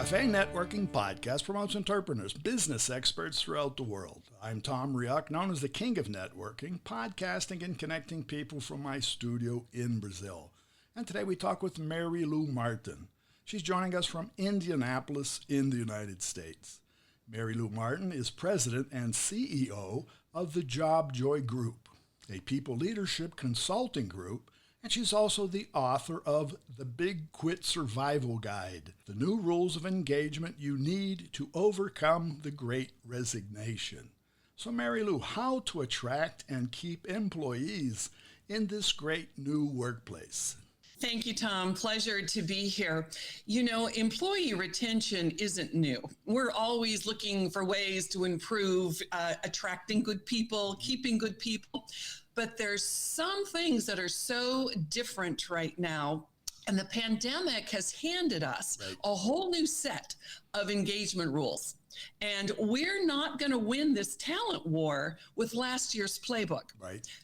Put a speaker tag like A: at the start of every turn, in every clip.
A: Café and Networking Podcast promotes entrepreneurs, business experts throughout the world. I'm Tom Reaoch, known as the King of Networking, podcasting and connecting people from my studio in Brazil. And today we talk with Merrylue Martin. She's joining us from Indianapolis in the United States. Merrylue Martin is president and CEO of the Job Joy Group, a people leadership consulting group, and she's also the author of The Big Quit Survival Guide, the new rules of engagement you need to overcome the Great Resignation. So Merrylue, how to attract and keep employees in this great new workplace?
B: Thank you, Tom. Pleasure to be here. You know, employee retention isn't new. We're always looking for ways to improve attracting good people, keeping good people. But there's some things that are so different right now. And the pandemic has handed us a whole new set of engagement rules. And we're not going to win this talent war with last year's playbook.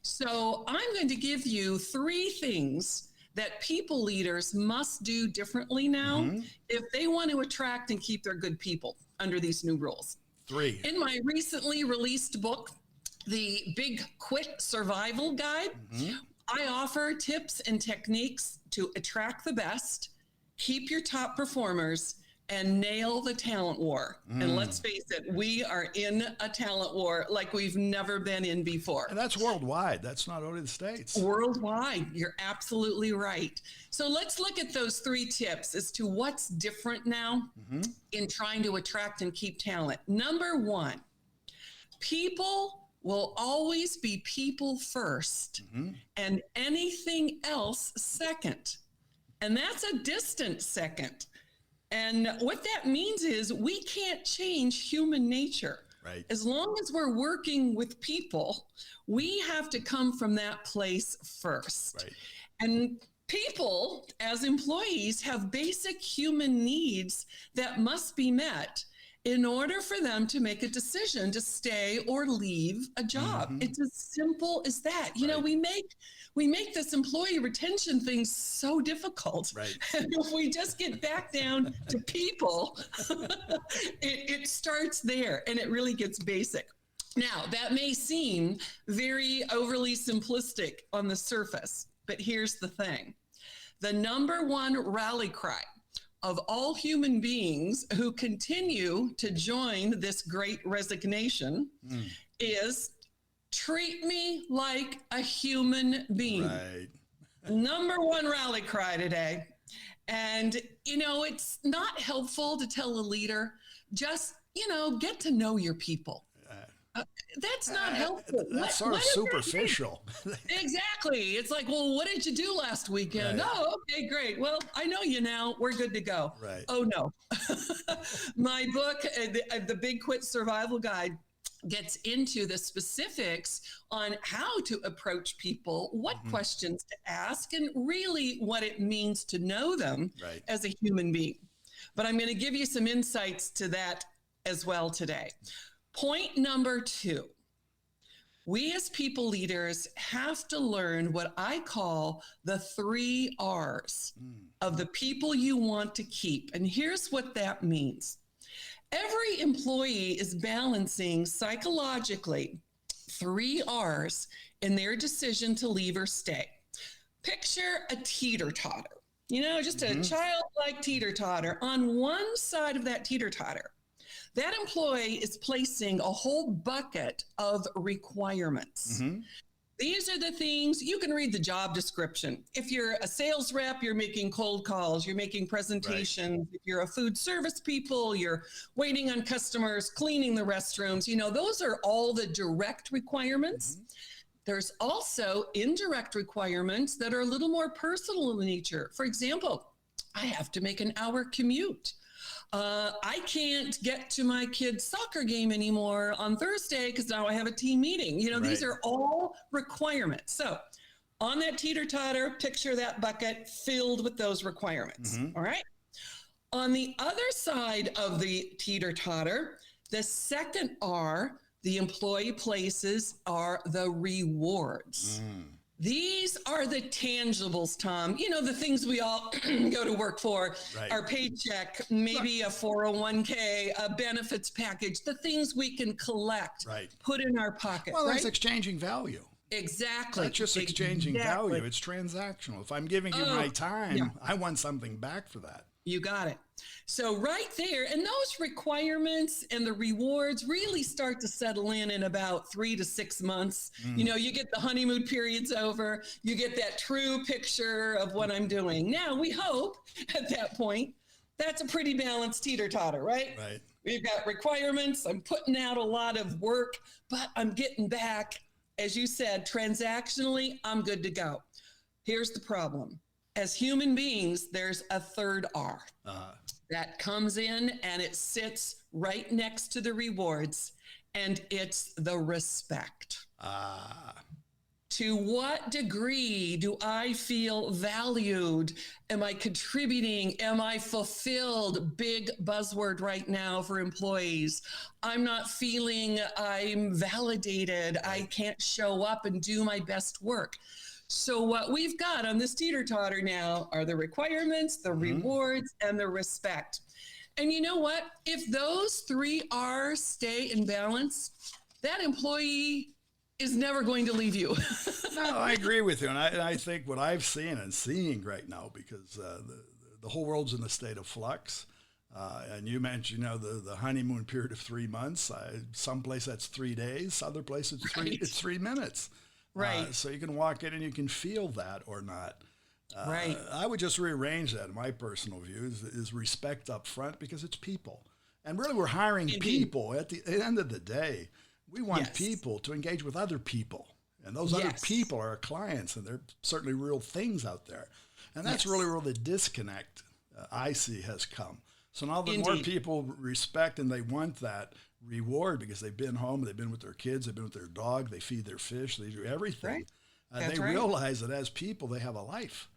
B: So I'm going to give you 3 things that people leaders must do differently now if they want to attract and keep their good people under these new rules.
A: 3.
B: In my recently released book, The Big Quit Survival Guide, I offer tips and techniques to attract the best, keep your top performers, and nail the talent war. And let's face it, we are in a talent war like we've never been in before.
A: And that's worldwide. That's not only the States.
B: Worldwide. You're absolutely right. So let's look at those 3 tips as to what's different now in trying to attract and keep talent. Number 1, people will always be people first and anything else second. And that's a distant second. And what that means is we can't change human nature. As long as we're working with people, we have to come from that place first. And people, as employees, have basic human needs that must be met in order for them to make a decision to stay or leave a job. It's as simple as that. You know, we make this employee retention thing so difficult. And if we just get back down to people, it starts there and it really gets basic. Now, that may seem very overly simplistic on the surface, but here's the thing. The number 1 rally cry of all human beings who continue to join this Great Resignation is treat me like a human being. Number 1 rally cry today. And, you know, it's not helpful to tell a leader, just, you know, get to know your people. That's not helpful.
A: That's sort of superficial.
B: Exactly. It's like, well, what did you do last weekend? Oh, okay, great. Well, I know you now. We're good to go. Oh, no. My book, The Big Quit Survival Guide, gets into the specifics on how to approach people, what questions to ask, and really what it means to know them as a human being. But I'm going to give you some insights to that as well today. Point number 2, we as people leaders have to learn what I call the 3 R's of the people you want to keep. And here's what that means. Every employee is balancing psychologically 3 R's in their decision to leave or stay. Picture a teeter-totter, you know, just a childlike teeter-totter. On one side of that teeter-totter, that employee is placing a whole bucket of requirements. These are the things, you can read the job description. If you're a sales rep, you're making cold calls, you're making presentations. If you're a food service people, you're waiting on customers, cleaning the restrooms. You know, those are all the direct requirements. There's also indirect requirements that are a little more personal in nature. For example, I have to make an hour commute. I can't get to my kid's soccer game anymore on Thursday because now I have a team meeting. You know, these are all requirements. So on that teeter-totter, picture that bucket filled with those requirements. All right. On the other side of the teeter-totter, the second R the employee places are the rewards. These are the tangibles, Tom. You know, the things we all go to work for, our paycheck, maybe a 401k, a benefits package, the things we can collect, put in our pocket.
A: Well, that's exchanging value.
B: Exactly.
A: That's just exchanging value. It's transactional. If I'm giving you my time, I want something back for that.
B: You got it. So right there, and those requirements and the rewards really start to settle in about 3 to 6 months. You know, you get the honeymoon period's over, you get that true picture of what I'm doing. Now, we hope at that point, that's a pretty balanced teeter-totter, right?
A: Right.
B: We've got requirements, I'm putting out a lot of work, but I'm getting back, as you said, transactionally, I'm good to go. Here's the problem. As human beings, there's a third R that comes in and it sits right next to the rewards, and it's the respect. To what degree do I feel valued? Am I contributing? Am I fulfilled? Big buzzword right now for employees. I'm not feeling I'm validated. I can't show up and do my best work. So what we've got on this teeter-totter now are the requirements, the rewards, and the respect. And you know what? If those 3 R's stay in balance, that employee is never going to leave you.
A: No, I agree with you. And I think what I've seen and seeing right now, because the whole world's in a state of flux. And you mentioned, you know, the honeymoon period of 3 months. Someplace that's 3 days. Other places it's 3 minutes.
B: Right.
A: So you can walk in and you can feel that or not.
B: Right.
A: I would just rearrange that. My personal view is respect up front, because it's people. And really, we're hiring people. At the end of the day, we want people to engage with other people. And those other people are our clients, and they're certainly real things out there. And that's really where the disconnect I see has come. So now the more people respect and they want that reward because they've been home, they've been with their kids, they've been with their dog, they feed their fish, they do everything. They realize that as people, they have a life.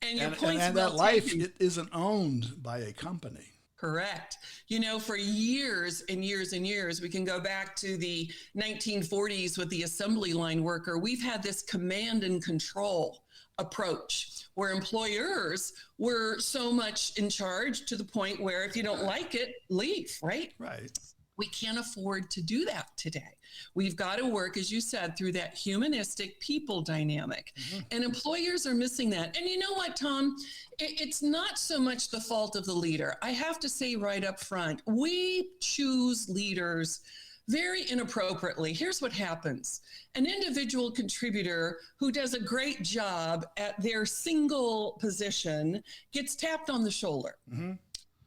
A: And that life isn't owned by a company.
B: Correct. You know, for years and years and years, we can go back to the 1940s with the assembly line worker. We've had this command and control approach where employers were so much in charge to the point where if you don't like it, leave, right?
A: Right.
B: We can't afford to do that today. We've got to work, as you said, through that humanistic people dynamic. And employers are missing that. And you know what, Tom? It's not so much the fault of the leader. I have to say right up front, we choose leaders very inappropriately. Here's what happens. An individual contributor who does a great job at their single position gets tapped on the shoulder.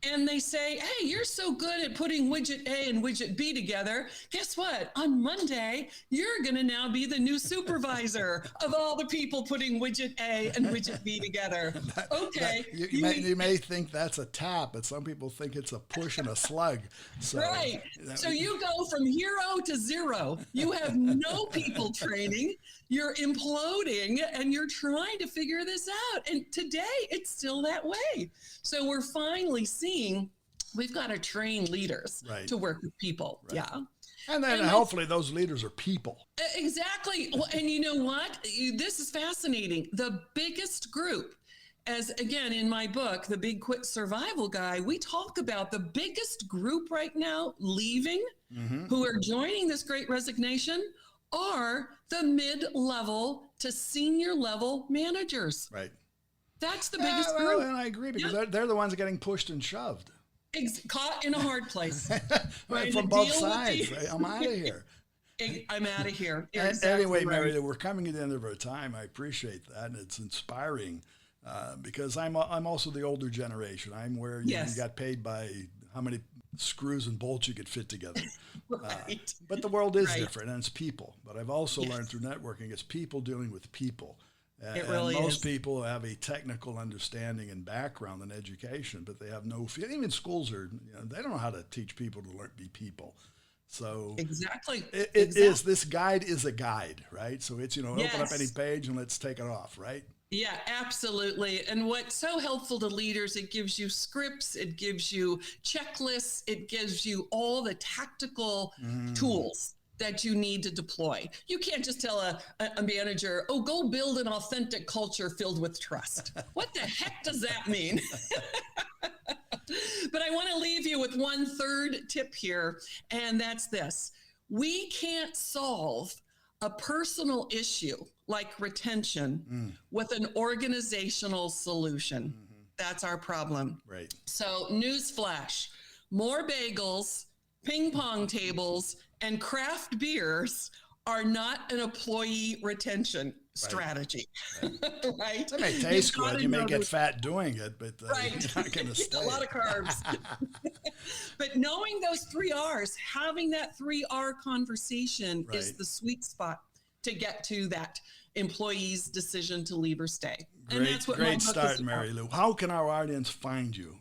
B: And they say, hey, you're so good at putting widget A and widget B together. Guess what? On Monday, you're going to now be the new supervisor of all the people putting widget A and widget B together. Okay.
A: You may think that's a tap, but some people think it's a push and a slug. So,
B: right. So you go from hero to zero. You have no people training. You're imploding and you're trying to figure this out. And today it's still that way. So we're finally seeing we've got to train leaders to work with people. Yeah.
A: And then hopefully those leaders are people.
B: Exactly. Well, and you know what? This is fascinating. The biggest group, as again in my book, The Big Quit Survival Guide, we talk about the biggest group right now leaving, who are joining this Great Resignation, are the mid-level to senior level managers.
A: Right.
B: That's the biggest group.
A: And I agree, because they're the ones getting pushed and shoved.
B: Caught in a hard place.
A: From both sides. I'm out of here.
B: I'm out of here.
A: Anyway, Merrylue, we're coming to the end of our time. I appreciate that, and it's inspiring because I'm also the older generation. I'm where you got paid by how many screws and bolts you could fit together. But the world is different, and it's people. But I've also learned through networking, it's people dealing with people.
B: It really
A: most people have a technical understanding and background in education, but they have no feel. Even schools they don't know how to teach people to be people. So
B: exactly.
A: It is. This guide is a guide, right? So it's, open up any page and let's take it off, right?
B: Yeah, absolutely. And what's so helpful to leaders, it gives you scripts, it gives you checklists, it gives you all the tactical tools that you need to deploy. You can't just tell a manager, oh, go build an authentic culture filled with trust. What the heck does that mean? But I want to leave you with one third tip here, and that's this. We can't solve a personal issue like retention with an organizational solution. That's our problem.
A: Right.
B: So newsflash, more bagels, ping pong tables, and craft beers are not an employee retention strategy, right?
A: It may taste good. You may get fat doing it, but you're not going to stay.
B: A lot of carbs. But knowing those 3 R's, having that 3R conversation is the sweet spot to get to that employee's decision to leave or stay. And that's what
A: great start, Merrylue. How can our audience find you?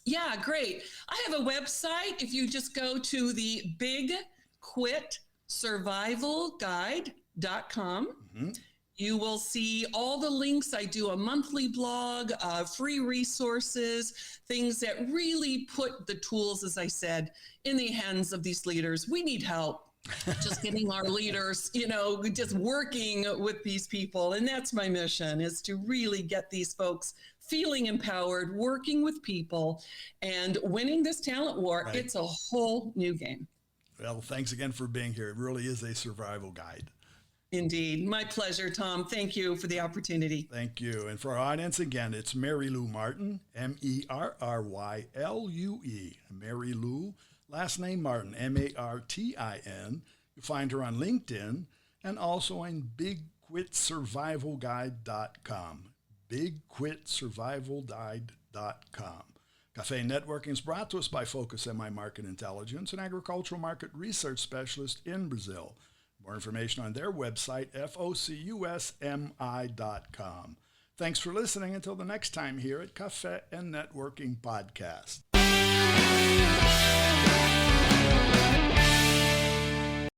B: Yeah, great. I have a website. If you just go to the bigquitsurvivalguide.com, you will see all the links. I do a monthly blog, free resources, things that really put the tools, as I said, in the hands of these leaders. We need help. Just getting our leaders, just working with these people. And that's my mission, is to really get these folks feeling empowered, working with people, and winning this talent war. Right. It's a whole new game.
A: Well, thanks again for being here. It really is a survival guide.
B: Indeed. My pleasure, Tom. Thank you for the opportunity.
A: Thank you. And for our audience, again, it's Merrylue Martin, Merrylue, Merrylue, last name Martin, Martin. You find her on LinkedIn and also on bigquitsurvivalguide.com, bigquitsurvivalguide.com. Café and Networking is brought to us by Focus MI Market Intelligence, an agricultural market research specialist in Brazil. More information on their website, focusmi.com. Thanks for listening. Until the next time here at Café and Networking Podcast.